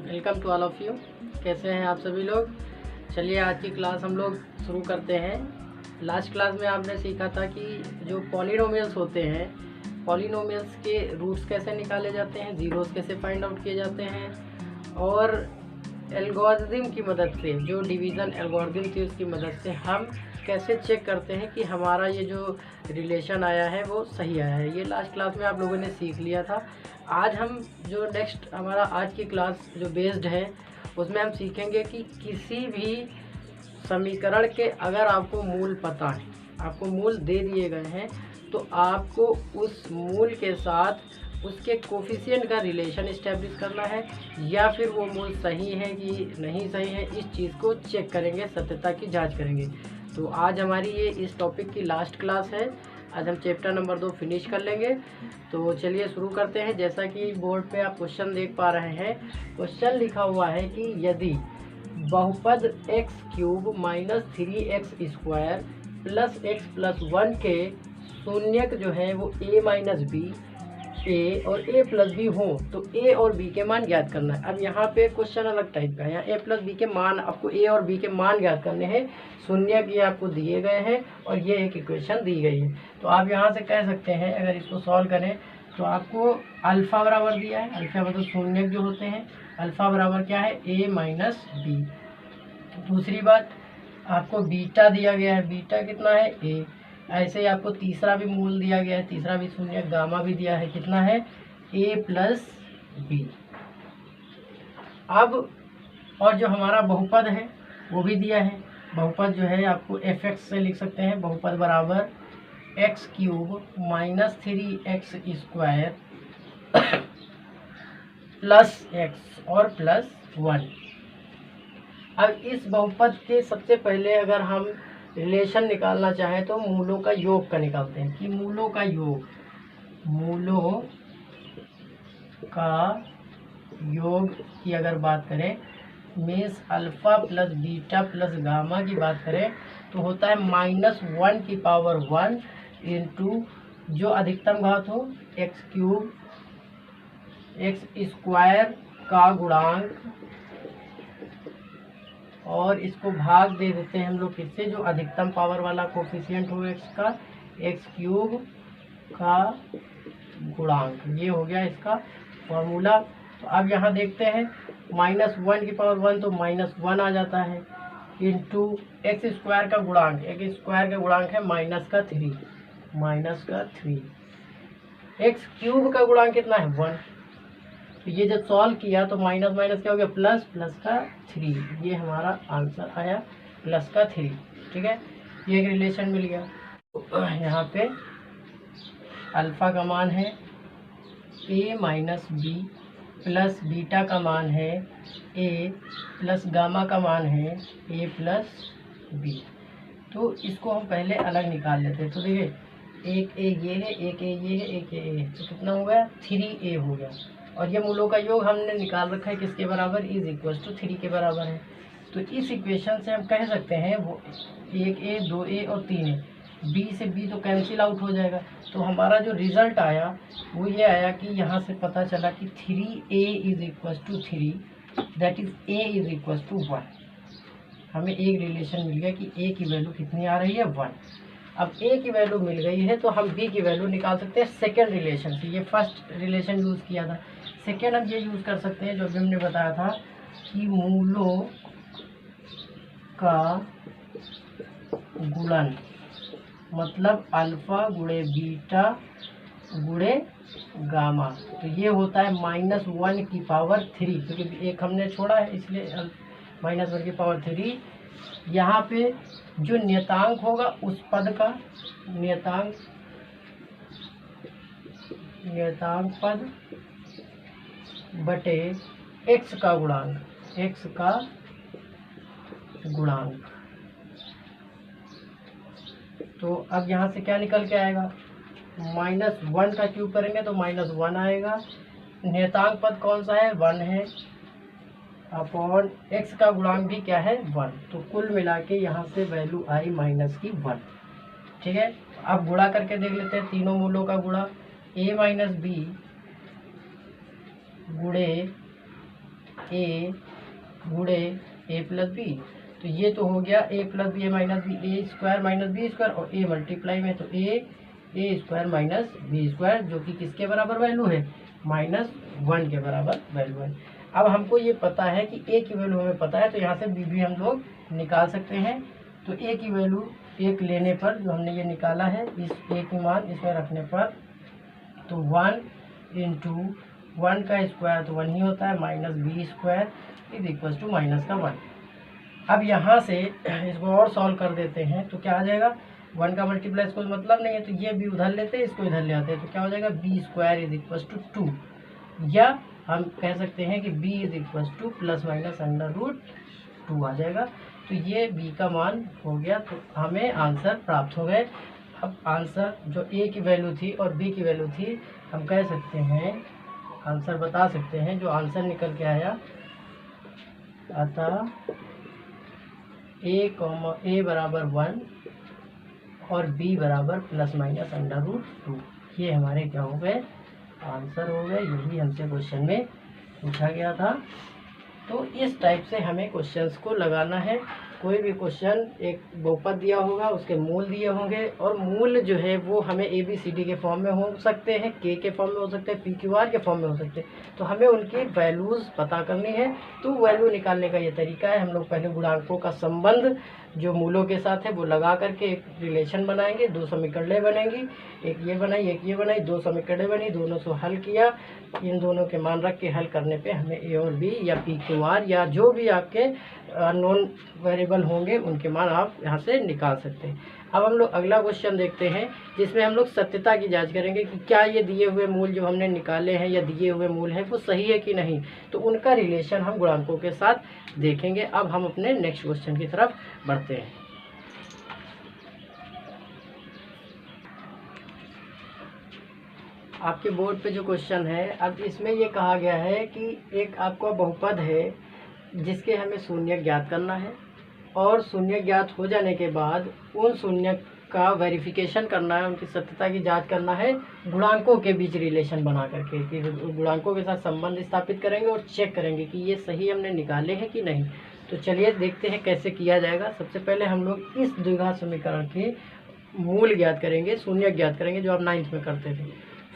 Welcome to all of you. कैसे हैं आप सभी लोग। चलिए आज की क्लास हम लोग शुरू करते हैं। लास्ट क्लास में आपने सीखा था कि जो पॉलिनोमियल्स होते हैं, पॉलिनोमियल्स के रूट्स कैसे निकाले जाते हैं, ज़ीरोस कैसे फाइंड आउट किए जाते हैं, और एल्गोरिथम की मदद से, जो डिवीज़न एल्गोरिथम थी उसकी मदद से हम कैसे चेक करते हैं कि हमारा ये जो रिलेशन आया है वो सही आया है। ये लास्ट क्लास में आप लोगों ने सीख लिया था। आज हम जो नेक्स्ट हमारा आज की क्लास जो बेस्ड है उसमें हम सीखेंगे कि किसी भी समीकरण के अगर आपको मूल पता है, आपको मूल दे दिए गए हैं, तो आपको उस मूल के साथ उसके कोफिशिएंट का रिलेशन इस्टेब्लिश करना है, या फिर वो मूल सही है कि नहीं सही है, इस चीज़ को चेक करेंगे, सत्यता की जांच करेंगे। तो आज हमारी ये इस टॉपिक की लास्ट क्लास है। आज हम चैप्टर नंबर 2 फिनिश कर लेंगे। तो चलिए शुरू करते हैं। जैसा कि बोर्ड पे आप क्वेश्चन देख पा रहे हैं, क्वेश्चन लिखा हुआ है कि यदि बहुपद x³ minus 3x² plus x plus 1 के शून्यक जो है वो a माइनस बी, ए और a प्लस बी हो, तो a और b के मान ज्ञात करना है। अब यहाँ पे क्वेश्चन अलग टाइप का है। यहाँ a प्लस बी के मान, आपको a और b के मान ज्ञात करने हैं। शून्यक ये आपको दिए गए हैं और ये एक इक्वेशन दी गई है। तो आप यहाँ से कह सकते हैं, अगर इसको सॉल्व करें तो आपको अल्फ़ा बराबर दिया है, अल्फ़ा मतलब शून्यक जो होते हैं, अल्फ़ा बराबर क्या है, a माइनस बी। दूसरी बात, आपको बीटा दिया गया है, बीटा कितना है, a। ऐसे ही आपको तीसरा भी मूल दिया गया है, तीसरा भी शून्य, गामा भी दिया है, कितना है, a प्लस बी। अब और जो हमारा बहुपद है वो भी दिया है। बहुपद जो है आपको fx से लिख सकते हैं, बहुपद बराबर x³ minus 3x² plus x और प्लस 1। अब इस बहुपद के सबसे पहले अगर हम रिलेशन निकालना चाहें तो मूलों का योग का निकालते हैं कि मूलों का योग, मूलों का योग की अगर बात करें, means alpha plus beta plus gamma की बात करें तो होता है -1 की पावर 1 इंटू जो अधिकतम घात हो x³ x² का गुणांक, और इसको भाग दे देते हैं हम लोग किससे, जो अधिकतम पावर वाला कोफिशिएंट हो x का, x³ का गुणांक। ये हो गया इसका फॉर्मूला। तो अब यहाँ देखते हैं, -1 की पावर 1 तो -1 आ जाता है, इंटू x² का गुणांक, x² का गुणांक है -3, x³ का गुणांक कितना है, 1। तो ये जब सॉल्व किया तो माइनस माइनस क्या हो गया, प्लस, प्लस का 3, ये हमारा आंसर आया प्लस का 3। ठीक है, ये एक रिलेशन मिल गया। तो यहाँ पे अल्फ़ा का मान है a minus B, plus beta का मान है a, प्लस गामा का मान है a प्लस बी। तो इसको हम पहले अलग निकाल लेते हैं। तो देखिए, एक a ये है, एक a ये है, एक a है, तो कितना हो गया, 3a हो गया। और ये मूलों का योग हमने निकाल रखा है किसके बराबर, इज इक्वल टू 3 के बराबर है। तो इस इक्वेशन से हम कह सकते हैं वो 1a 2a और 3a, b से b तो कैंसिल आउट हो जाएगा। तो हमारा जो रिजल्ट आया वो ये आया कि यहाँ से पता चला कि 3a is equal to 3, that is a is equal to 1। हमें एक रिलेशन मिल गया कि a की वैल्यू कितनी आ रही है, 1। अब a की वैल्यू मिल गई है तो हम b की वैल्यू निकाल सकते हैं सेकेंड रिलेशन से। ये फर्स्ट रिलेशन यूज़ किया था, सेकेंड हम ये यूज़ कर सकते हैं जो अभी हमने बताया था कि मूलों का गुणन, मतलब अल्फ़ा गुणे बीटा गुणे गामा, तो ये होता है -1 की पावर 3, क्योंकि एक हमने छोड़ा है इसलिए -1 की पावर 3। यहाँ पे जो नियतांक होगा उस पद का, नियतांक पद बटे x का गुणांक, x का गुणांक। तो अब यहाँ से क्या निकल के आएगा, -1 का क्यूब करेंगे तो -1 आएगा। नियतांक पद कौन सा है, 1 है, अपॉन x का गुणांक भी क्या है, 1। तो कुल मिला के यहाँ से वैल्यू आई -1। ठीक है, अब गुणा करके देख लेते हैं तीनों मूलों का गुणा, a माइनस बी गुणे ए गुणे ए प्लस बी। तो ये तो हो गया ए प्लस बी ए माइनस बी, ए स्क्वायर माइनस बी स्क्वायर, और ए मल्टीप्लाई में तो ए स्क्वायर माइनस बी स्क्वायर, जो कि किसके बराबर वैल्यू है, -1 के बराबर वैल्यू है। अब हमको ये पता है कि ए की वैल्यू हमें पता है, तो यहाँ से बी भी हम लोग निकाल सकते हैं। तो ए की वैल्यू 1 लेने पर जो हमने ये निकाला है, इस ए की मान इसमें रखने पर, तो 1 × 1 का स्क्वायर तो 1 ही होता है, -b² = -1। अब यहाँ से इसको और सॉल्व कर देते हैं, तो क्या आ जाएगा, 1 का मल्टीप्लाई कोई मतलब नहीं है, तो ये भी उधर लेते हैं, इसको इधर ले आते हैं, तो क्या हो जाएगा, b² = 2, या हम कह सकते हैं कि b ± √2 आ जाएगा। तो ये b का मान हो गया, तो हमें आंसर प्राप्त हो गए। अब आंसर जो a की वैल्यू थी और b की वैल्यू थी, हम कह सकते हैं, आंसर बता सकते हैं, जो आंसर निकल के आया, अतः a बराबर 1 और b बराबर ±√2, ये हमारे क्या हो गए, आंसर हो गए। यही हमसे क्वेश्चन में पूछा गया था। तो इस टाइप से हमें क्वेश्चंस को लगाना है। कोई भी क्वेश्चन एक बहुपद दिया होगा, उसके मूल दिए होंगे, और मूल जो है वो हमें ABCD के फॉर्म में हो सकते हैं, K के फॉर्म में हो सकते हैं, PQR के फॉर्म में हो सकते हैं। तो हमें उनकी वैल्यूज़ पता करनी है। तो वैल्यू निकालने का ये तरीका है, हम लोग पहले गुणांकों का संबंध जो मूलों के साथ है वो लगा करके एक रिलेशन बनाएंगे, 2 समीकरणें बनेंगी, एक ये बनाई एक ये बनाई, 2 समीकरणें बनी, दोनों से हल किया। इन दोनों के मान रख के हल करने पे हमें A और B या PQR या जो भी आपके नॉन वेरिएबल होंगे उनके मान आप यहाँ से निकाल सकते हैं। अब हम लोग अगला क्वेश्चन देखते हैं, जिसमें हम लोग सत्यता की जांच करेंगे कि क्या ये दिए हुए मूल जो हमने निकाले हैं या दिए हुए मूल हैं वो सही है कि नहीं। तो उनका रिलेशन हम गुणांकों के साथ देखेंगे। अब हम अपने नेक्स्ट क्वेश्चन की तरफ बढ़ते हैं। आपके बोर्ड पे जो क्वेश्चन है, अब इसमें ये कहा गया है कि एक आपका बहुपद है जिसके हमें शून्य ज्ञात करना है, और शून्य ज्ञात हो जाने के बाद उन शून्य का वेरिफिकेशन करना है, उनकी सत्यता की जांच करना है गुणांकों के बीच रिलेशन बना करके, कि गुणांकों के साथ संबंध स्थापित करेंगे और चेक करेंगे कि ये सही हमने निकाले हैं कि नहीं। तो चलिए देखते हैं कैसे किया जाएगा। सबसे पहले हम लोग इस द्विघात समीकरण के मूल ज्ञात करेंगे, शून्य ज्ञात करेंगे, जो आप 9th में करते थे।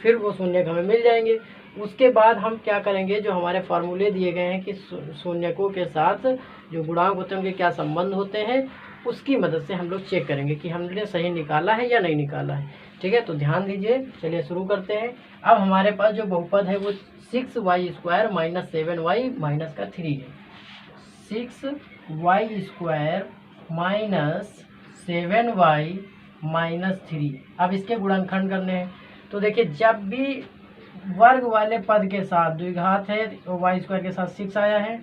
फिर वो शून्य हमें मिल जाएंगे। उसके बाद हम क्या करेंगे, जो हमारे फार्मूले दिए गए हैं कि शून्यकों के साथ जो गुणांक होते हैं उनके क्या संबंध होते हैं, उसकी मदद से हम लोग चेक करेंगे कि हमने सही निकाला है या नहीं निकाला है। ठीक है, तो ध्यान दीजिए। चलिए शुरू करते हैं। अब हमारे पास जो बहुपद है वो 6y² - 7y - 3 है। 6y² - 7y - 3। अब इसके गुणनखंड करने हैं। तो देखिए, जब भी वर्ग वाले पद के साथ द्विघात है, तो y² के साथ 6 आया है,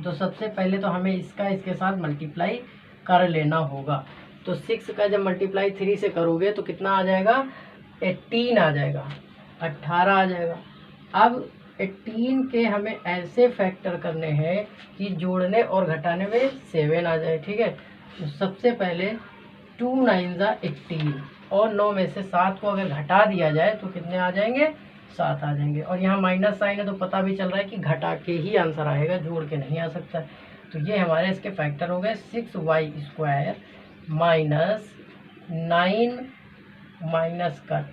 तो सबसे पहले तो हमें इसका इसके साथ मल्टीप्लाई कर लेना होगा। तो 6 का जब मल्टीप्लाई 3 से करोगे तो कितना आ जाएगा, 18 आ जाएगा, 18 आ जाएगा। अब 18 के हमें ऐसे फैक्टर करने हैं कि जोड़ने और घटाने में 7 आ जाए। ठीक है, तो सबसे पहले 2 9 = 18, और 9 में से 7 को अगर घटा दिया जाए तो कितने आ जाएंगे, 7 आ जाएंगे। और यहाँ माइनस साइन है तो पता भी चल रहा है कि घटा के ही आंसर आएगा, जोड़ के नहीं आ सकता। तो ये हमारे इसके फैक्टर हो गए, 6y² - 9 -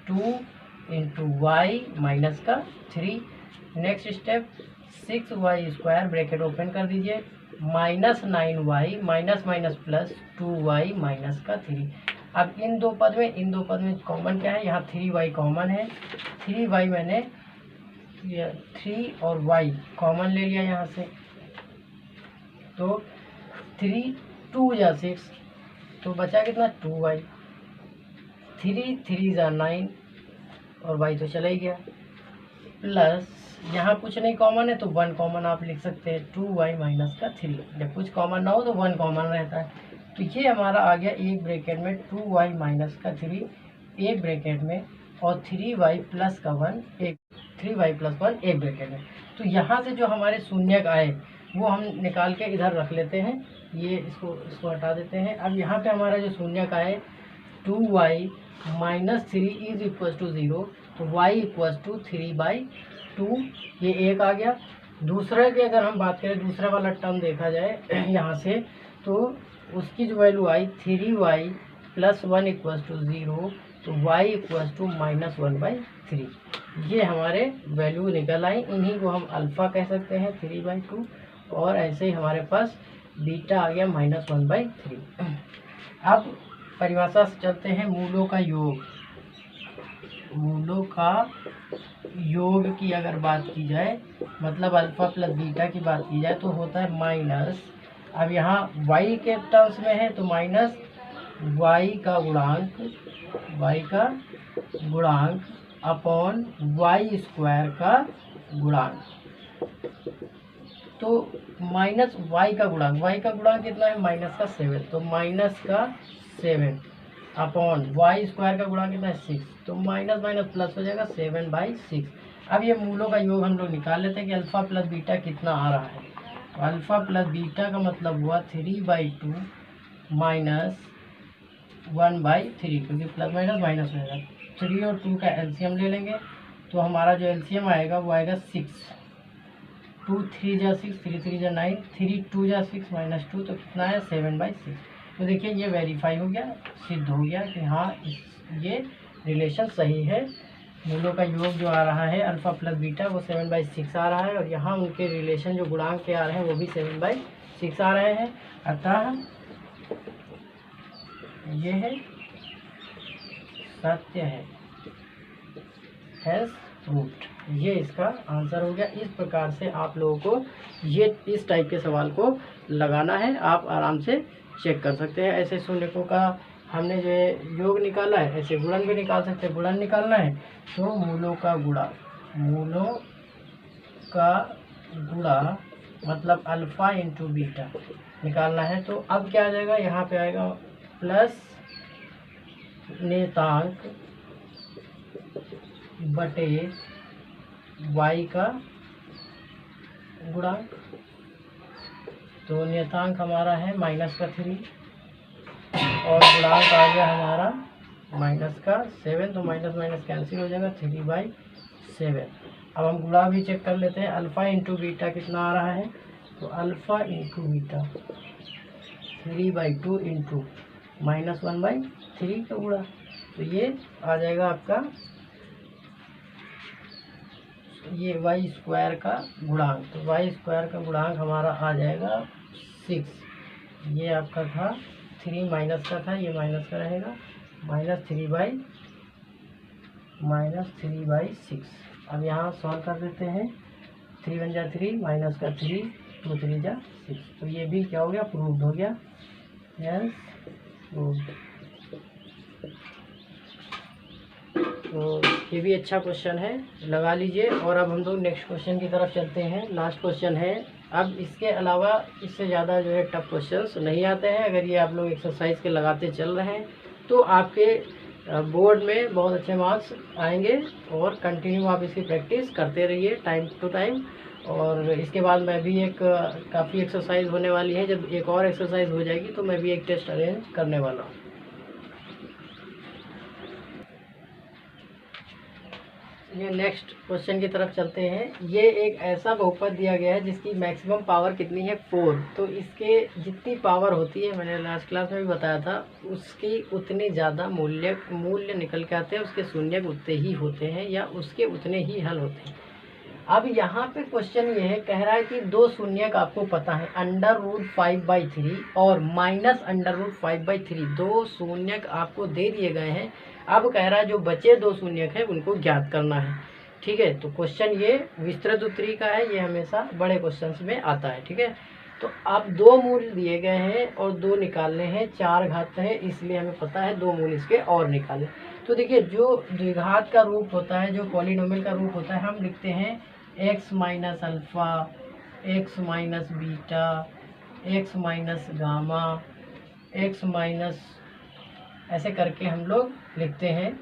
2 × y - 3। Next step, 6y² bracket open कर दीजिए, -9y - +2y - 3। अब इन दो पद में कॉमन क्या है, यहाँ 3y कॉमन है। 3y मैंने 3 और y कॉमन ले लिया यहाँ से, तो 3 2 = 6, तो बचा कितना, 2y। 3 3 = 9, और y तो चला ही गया, प्लस यहाँ कुछ नहीं कॉमन है तो 1 कॉमन आप लिख सकते हैं, 2y - 3। जब कुछ कॉमन ना हो तो 1 कॉमन रहता है। तो ये हमारा आ गया एक ब्रैकेट में 2y - 3, एक ब्रैकेट में, और 3y + 1 एक, 3y + 1 एक ब्रैकेट में। तो यहाँ से जो हमारे शून्यक आए वो हम निकाल के इधर रख लेते हैं, ये इसको हटा देते हैं। अब यहाँ पे हमारा जो शून्यक आए 2y - 3 = 0, तो y = 3/2, ये एक आ गया। दूसरा की अगर हम बात करें, दूसरा वाला टर्म देखा जाए यहाँ से, तो उसकी जो वैल्यू आई 3y + 1 = 0, तो y = -1/3। ये हमारे वैल्यू निकल आई। इन्हीं को हम अल्फ़ा कह सकते हैं 3/2, और ऐसे ही हमारे पास बीटा आ गया -1/3। अब परिभाषा से चलते हैं, मूलों का योग। मूलों का योग की अगर बात की जाए, मतलब अल्फ़ा प्लस बीटा की बात की जाए, तो होता है माइनस, अब यहाँ y के टर्म्स में है तो माइनस y का गुणांक अपॉन y² का गुणांक। तो माइनस y का गुणांक कितना है, -7, तो -7 अपॉन y² का गुणांक कितना है 6, तो माइनस माइनस प्लस हो जाएगा 7/6। अब ये मूलों का योग हम लोग निकाल लेते हैं कि अल्फ़ा प्लस बीटा कितना आ रहा है। तो अल्फ़ा प्लस बीटा का मतलब हुआ 3/2 -1/3, क्योंकि प्लस माइनस माइनस हो जाएगा। 3 और 2 का एलसीएम ले लेंगे, तो हमारा जो एलसीएम आएगा वो आएगा 6। 2 3 जा 6, 3 3 जा 9, 3 2 जा 6 -2, तो कितना है 7/6। तो देखिए ये वेरीफाई हो गया, सिद्ध हो गया कि हाँ ये रिलेशन सही है। मूलों का योग जो आ रहा है अल्फ़ा प्लस बीटा वो 7/6 आ रहा है, और यहाँ उनके रिलेशन जो गुणांक के आ रहे हैं वो भी 7/6 आ रहे हैं। अतः ये है सत्य है, हैज़ प्रूव्ड। ये इसका आंसर हो गया। इस प्रकार से आप लोगों को ये इस टाइप के सवाल को लगाना है, आप आराम से चेक कर सकते हैं। ऐसे शून्यकों का हमने जो योग निकाला है, ऐसे गुणन भी निकाल सकते हैं। गुणन निकालना है तो मूलों का गुणा मतलब अल्फ़ा इंटू बीटा निकालना है। तो अब क्या आ जाएगा, यहाँ पे आएगा प्लस नियतांक बटे y का गुणांक। तो नियतांक हमारा है -3 और गुणांक आ गया हमारा -7, तो माइनस माइनस कैंसिल हो जाएगा 3/7। अब हम गुणा भी चेक कर लेते हैं। अल्फ़ा इंटू बीटा कितना आ रहा है, तो अल्फ़ा इंटू बीटा 3/2 इंटू -1/3 का गुणा, तो ये आ जाएगा आपका ये y² का गुणांक। तो y² का गुणांक हमारा आ जाएगा 6। ये आपका था 3 माइनस का था, ये माइनस का रहेगा, -3/6। अब यहाँ सॉल्व कर देते हैं। 3 1 जा 3, माइनस का 3, 2 3 जा 6, तो ये भी क्या हो गया, प्रूव्ड हो गया। Yes proved. तो ये भी अच्छा क्वेश्चन है, लगा लीजिए। और अब हम लोग नेक्स्ट क्वेश्चन की तरफ चलते हैं। लास्ट क्वेश्चन है। अब इसके अलावा इससे ज़्यादा जो है टफ क्वेश्चंस नहीं आते हैं। अगर ये आप लोग एक्सरसाइज के लगाते चल रहे हैं तो आपके बोर्ड में बहुत अच्छे मार्क्स आएंगे, और कंटिन्यू आप इसकी प्रैक्टिस करते रहिए टाइम टू टाइम। और इसके बाद मैं भी एक काफ़ी एक्सरसाइज होने वाली है, जब एक और एक्सरसाइज हो जाएगी तो मैं भी एक टेस्ट अरेंज करने वाला हूँ। ये नेक्स्ट क्वेश्चन की तरफ चलते हैं। ये एक ऐसा बहुपद दिया गया है जिसकी मैक्सिमम पावर कितनी है 4। तो इसके जितनी पावर होती है, मैंने लास्ट क्लास में भी बताया था, उसकी उतनी ज़्यादा मूल्य निकल के आते हैं, उसके शून्य उतने ही होते हैं या उसके उतने ही हल होते हैं। अब यहाँ पे क्वेश्चन ये है, कह रहा है कि दो शून्यक आपको पता है, √5/3 और -√5/3, दो शून्यक आपको दे दिए गए हैं। अब कह रहा है जो बचे दो शून्यक है उनको ज्ञात करना है। ठीक है, तो क्वेश्चन ये विस्तृत उत्तरी का है, ये हमेशा बड़े क्वेश्चंस में आता है। ठीक है, तो अब दो मूल दिए गए हैं और दो निकालने हैं। 4 घात है, इसलिए हमें पता है दो मूल इसके और निकालें। तो देखिए, जो द्विघात का रूप होता है, जो पॉलिनोमियल का रूप होता है, हम लिखते हैं x minus alpha, x minus beta, x minus gamma, x minus, ऐसे करके हम लोग लिखते हैं,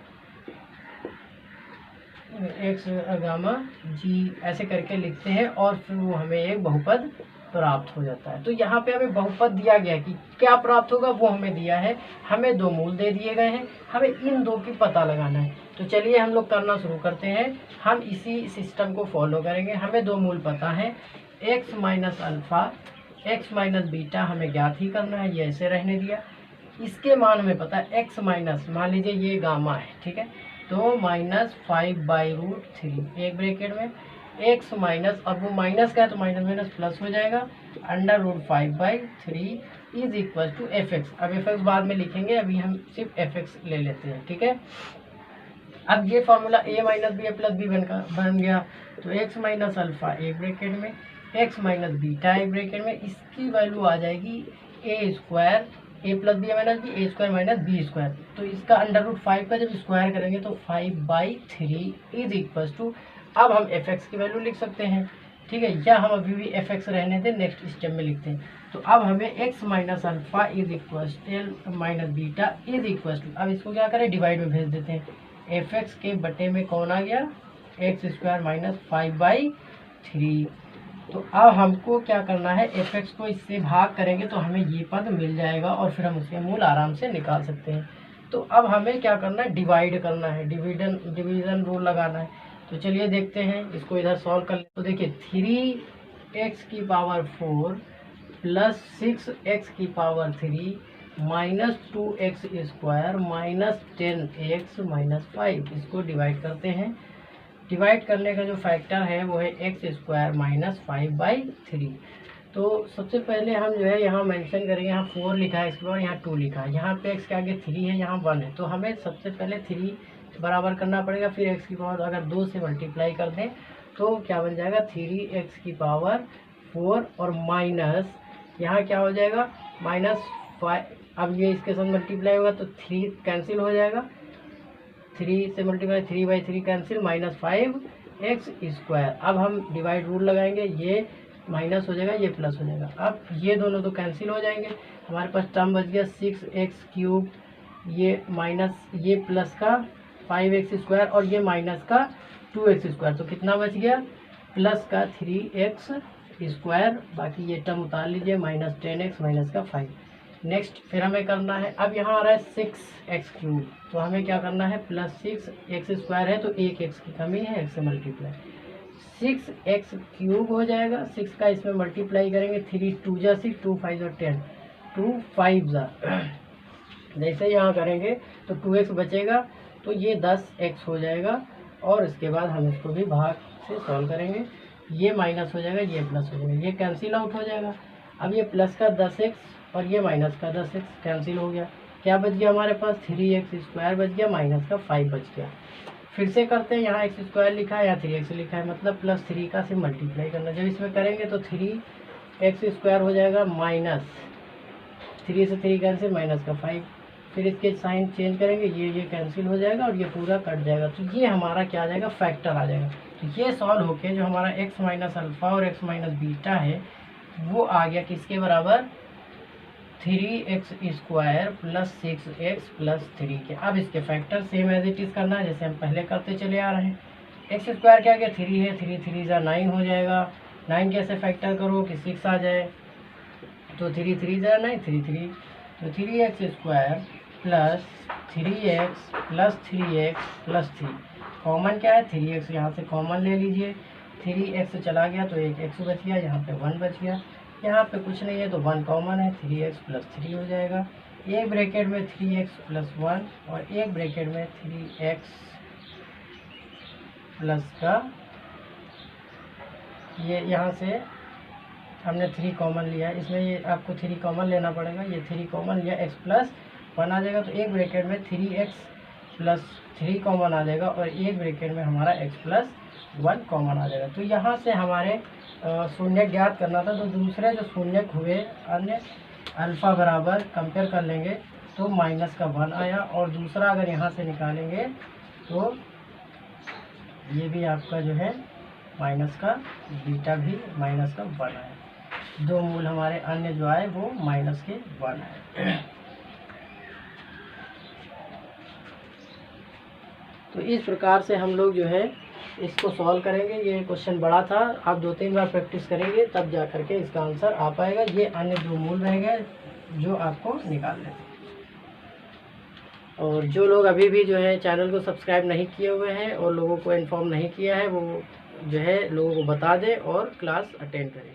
x गामा जी, ऐसे करके लिखते हैं। और फिर वो हमें एक बहुपद प्राप्त हो जाता है। तो यहाँ पे हमें बहुपद दिया गया कि क्या प्राप्त होगा वो हमें दिया है, हमें दो मूल दे दिए गए हैं, हमें इन दो की पता लगाना है। तो चलिए हम लोग करना शुरू करते हैं। हम इसी सिस्टम को फॉलो करेंगे। हमें दो मूल पता है, x minus alpha, x minus beta हमें ज्ञात ही करना है, ये ऐसे रहने दिया। इसके मान हमें पता है x माइनस, मान लीजिए ये गामा है, ठीक है, तो -5/√3 एक ब्रैकेट में x माइनस, अब वो माइनस का है तो माइनस माइनस प्लस हो जाएगा, √5/3 इज इक्वल टू fx। अब fx बाद में लिखेंगे, अभी हम सिर्फ fx ले लेते हैं, ठीक है। अब ये formula a minus B plus B बन गया। तो x माइनस अल्फ़ा एक ब्रैकेट में, x माइनस बीटा एक ब्रैकेट में, इसकी वैल्यू आ जाएगी a square, a plus B minus B, a square minus B square. तो इसका √5 का जब स्क्वायर करेंगे तो 5/3 इज इक्वल टू, अब हम fx की वैल्यू लिख सकते हैं, ठीक है, या हम अभी भी fx रहने दें, नेक्स्ट स्टेप में लिखते हैं। तो अब हमें x minus alpha is equal minus beta is equal to, अब इसको क्या करें, डिवाइड में भेज देते हैं। fx के बटे में कौन आ गया, x स्क्वायर माइनस 5/3। तो अब हमको क्या करना है, fx को इससे भाग करेंगे तो हमें ये पद मिल जाएगा और फिर हम उसके मूल आराम से निकाल सकते हैं। तो अब हमें क्या करना है, डिवाइड करना है, डिवीजन रूल लगाना है। तो चलिए देखते हैं, इसको इधर सॉल्व कर ले। तो देखिए 3x की पावर 4 प्लस 6x की power 3 minus 2x square minus 10x minus 5, इसको डिवाइड करते हैं। डिवाइड करने का जो फैक्टर है वो है x स्क्वायर माइनस 5/3। तो सबसे पहले हम जो है यहाँ मेंशन करेंगे, यहाँ 4 लिखा है इसके बाद, यहाँ 2 लिखा है, यहाँ पे x के आगे 3 है, यहाँ 1 है। तो हमें सबसे पहले 3 बराबर करना पड़ेगा, फिर x की पावर अगर 2 से मल्टीप्लाई कर दें तो क्या बन जाएगा, 3x की पावर 4 और माइनस यहाँ क्या हो जाएगा, -5। अब ये इसके साथ मल्टीप्लाई होगा तो 3 कैंसिल हो जाएगा, 3 से मल्टीप्लाई 3/3 कैंसिल, -5x स्क्वायर। अब हम डिवाइड रूल लगाएंगे, ये माइनस हो जाएगा, ये प्लस हो जाएगा। अब ये दोनों तो कैंसिल हो जाएंगे, हमारे पास टर्म बच गया 6x क्यूब, ये माइनस ये प्लस का 5x स्क्वायर और ये माइनस का 2x स्क्वायर। तो कितना बच गया, प्लस का 3x स्क्वायर, बाकी ये टर्म उतार लीजिए, -10x माइनस का 5। नेक्स्ट फिर हमें करना है, अब यहाँ आ रहा है 6x क्यूब, तो हमें क्या करना है, प्लस 6x स्क्वायर है तो एक x की कमी है, x से मल्टीप्लाई, 6x क्यूब हो जाएगा, 6 का इसमें मल्टीप्लाई करेंगे, 3 2 जा 6, 2 5 जा 10, 2 5 जा, जैसे यहाँ करेंगे तो 2x बचेगा, तो ये 10x हो जाएगा। और इसके बाद हम इसको भी भाग से सॉल्व करेंगे, ये माइनस हो जाएगा, ये प्लस हो जाएगा, ये कैंसिल आउट हो जाएगा। अब ये प्लस का 10x और ये माइनस का 10x कैंसिल हो गया, क्या बच गया हमारे पास, 3x स्क्वायर बच गया, माइनस का 5 बच गया। फिर से करते हैं, यहाँ x स्क्वायर लिखा है, यहाँ 3x लिखा है, मतलब प्लस 3 का से मल्टीप्लाई करना। जब इसमें करेंगे तो 3x स्क्वायर हो जाएगा, माइनस 3 से 3 कैंसिल, माइनस का 5। फिर इसके साइन चेंज करेंगे, ये कैंसिल हो जाएगा और ये पूरा कट जाएगा। तो ये हमारा क्या आ जाएगा, फैक्टर आ जाएगा। तो ये सॉल्व होके जो हमारा x माइनस अल्फ़ा और x माइनस बीटा है वो आ गया किसके बराबर, 3x square plus 6x plus 3 के। अब इसके factor same as it is करना है जैसे हम पहले करते चले आ रहे हैं। x स्क्वायर क्या गया, 3 है, 3 3 जा 9 हो जाएगा, 9 कैसे फैक्टर करो कि 6 आ जाए, तो 3 3 जा 9, 3 3, तो 3x square plus 3x plus 3x plus 3, common क्या है 3x, यहाँ से कॉमन ले लीजिए, 3x चला गया तो एक x बच गया, यहाँ पे 1 बच गया, यहाँ पे कुछ नहीं है तो 1 कॉमन है, 3x प्लस 3 हो जाएगा। एक ब्रैकेट में 3x प्लस 1 और एक ब्रैकेट में 3x प्लस का, ये यहाँ से हमने 3 कॉमन लिया है, इसमें ये आपको 3 कॉमन लेना पड़ेगा, ये 3 कॉमन लिया, x प्लस 1 आ जाएगा। तो एक ब्रैकेट में 3x प्लस 3 कॉमन आ जाएगा और एक ब्रैकेट में हमारा x प्लस 1 कॉमन आ जाएगा। तो यहाँ से हमारे शून्य ज्ञात करना था, तो दूसरे जो शून्य हुए अन्य अल्फ़ा बराबर कंपेयर कर लेंगे तो माइनस का 1 आया, और दूसरा अगर यहाँ से निकालेंगे तो ये भी आपका जो है माइनस का बीटा भी माइनस का 1 आया। दो मूल हमारे अन्य जो आए वो माइनस के 1 आए। तो इस प्रकार से हम लोग जो है इसको सॉल्व करेंगे। ये क्वेश्चन बड़ा था, आप 2-3 बार प्रैक्टिस करेंगे तब जा करके इसका आंसर आ पाएगा। ये अन्य 2 मूल रह गए जो आपको निकालने हैं। और जो लोग अभी भी जो है चैनल को सब्सक्राइब नहीं किए हुए हैं और लोगों को इन्फॉर्म नहीं किया है, वो जो है लोगों को बता दें और क्लास अटेंड करें।